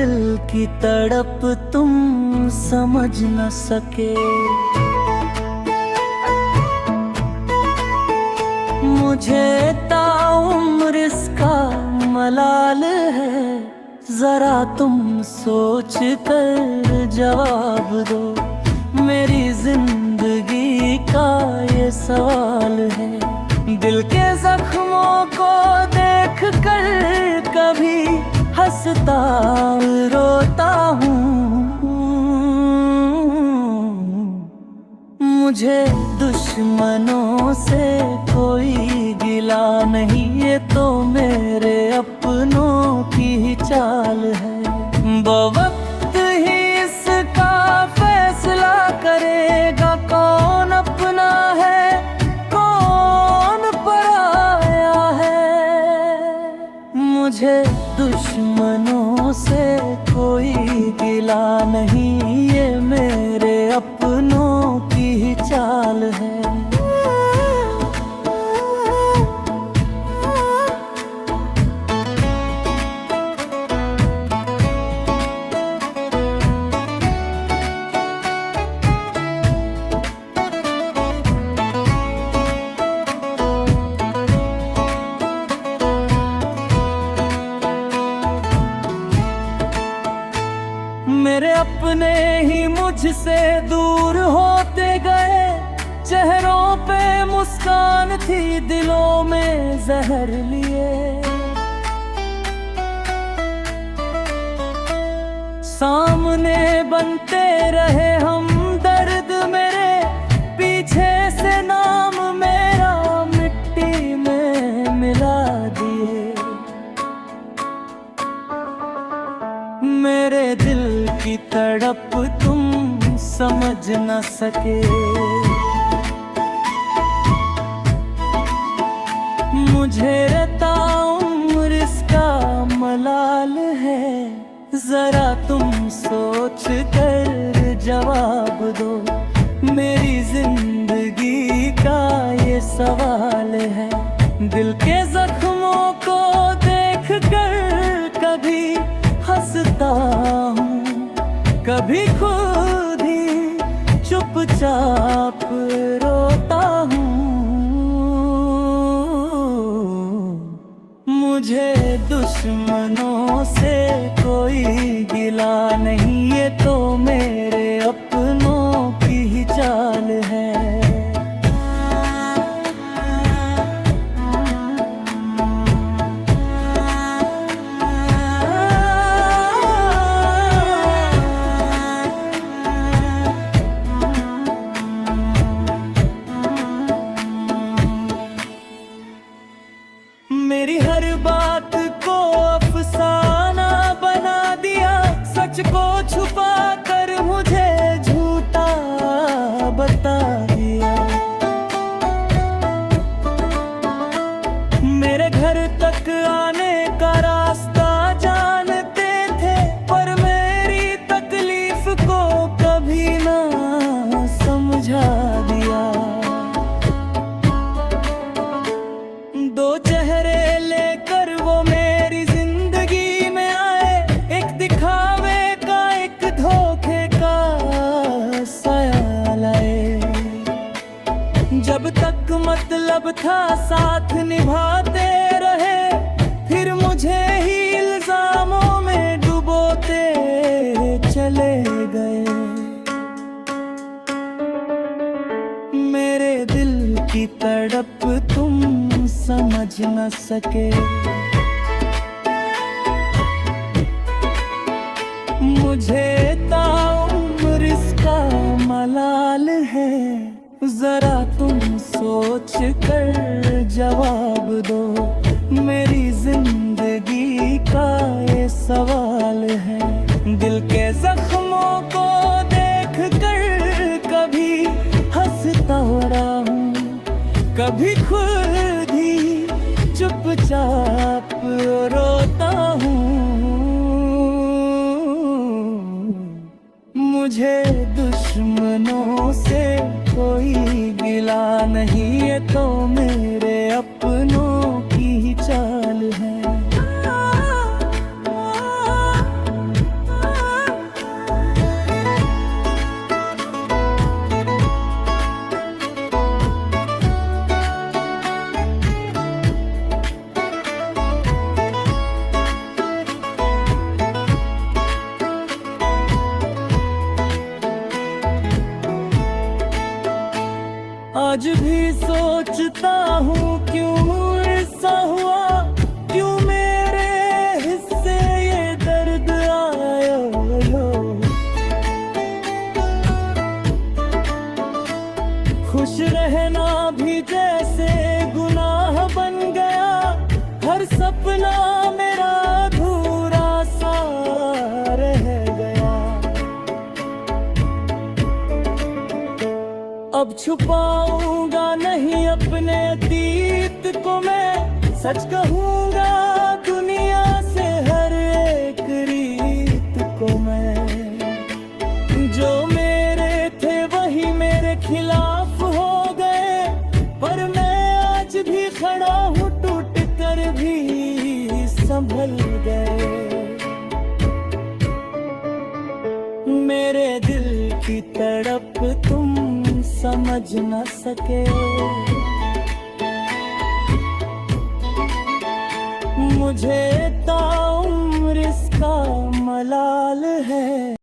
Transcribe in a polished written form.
दिल की तड़प तुम समझ न सके। मुझे ताउम्र इसका मलाल है, जरा तुम सोच कर जवाब दो। मेरी जिंदगी का ये सवाल है। दिल के जख्मों को देख कर कभी हंसता रोता हूँ। मुझे दुश्मनों से कोई गिला नहीं, ये तो मेरे अपनों की ही चाल है। वक्त ही इसका फैसला करेगा, कौन अपना है कौन पराया है। मुझे दुश्मनों से कोई गिला नहीं, ये मेरे अपनों की ही चाल है। मेरे अपने ही मुझसे दूर होते गए, चेहरों पे मुस्कान थी, दिलों में जहर लिए। सामने बनते रहे हम दर्द मेरे, पीछे से नाम मेरा मिट्टी में मिला दिए। मेरे दिल की तड़प तुम समझ न सके। मुझे ताउम्र इसका मलाल है, जरा तुम सोच कर जवाब दो। मेरी जिंदगी का ये सवाल है। दिल के जख्मों को देख कर कभी हंसता हूँ, कभी खुद ही चुपचाप रोता हूँ। मुझे दुश्मनों से कोई गिला नहीं, ये तो मेरे अपनों की ही चाल है। मेरी हर बात को अफसाना बना दिया, सच को छुपा कर मुझे झूठा बता दिया। मेरे घर तक आने का रास्ता जानते थे, पर मेरी तकलीफ को कभी ना समझा दिया। दो चेहरे लेकर वो मेरी जिंदगी में आए, एक दिखावे का एक धोखे का साया लाए। जब तक मतलब था साथ निभाते रहे, फिर मुझे ही इल्जामों में डुबोते चले गए। मेरे दिल की तड़प तुम समझ न सके। मुझे ताउम्र इसका मलाल है, जरा तुम सोच कर जवाब दो। मेरी जिंदगी का ये सवाल है। दिल के जख्मों को देख कर कभी हंसता रहा हूँ, कभी खुद ही चुपचाप रोता हूँ। मुझे दुश्मनों से कोई गिला नहीं, ये तो मेरे अपनों की ही चाल है। आज भी सोचता हूँ क्यों ऐसा हुआ, क्यों मेरे हिस्से ये दर्द आया। खुश रहना भी जैसे गुनाह बन गया, हर सपना मेरा अधूरा सा रह गया। अब छुपाऊंगा नहीं अपने अतीत को मैं, सच कहूंगा दुनिया से हर एक रीत को मैं। जो मेरे थे वही मेरे खिलाफ हो गए, पर मैं आज भी खड़ा हूँ, टूट कर भी संभल गए। मेरे दिल की तड़प तुम समझ न सके, मुझे ताउम्र इसका मलाल है।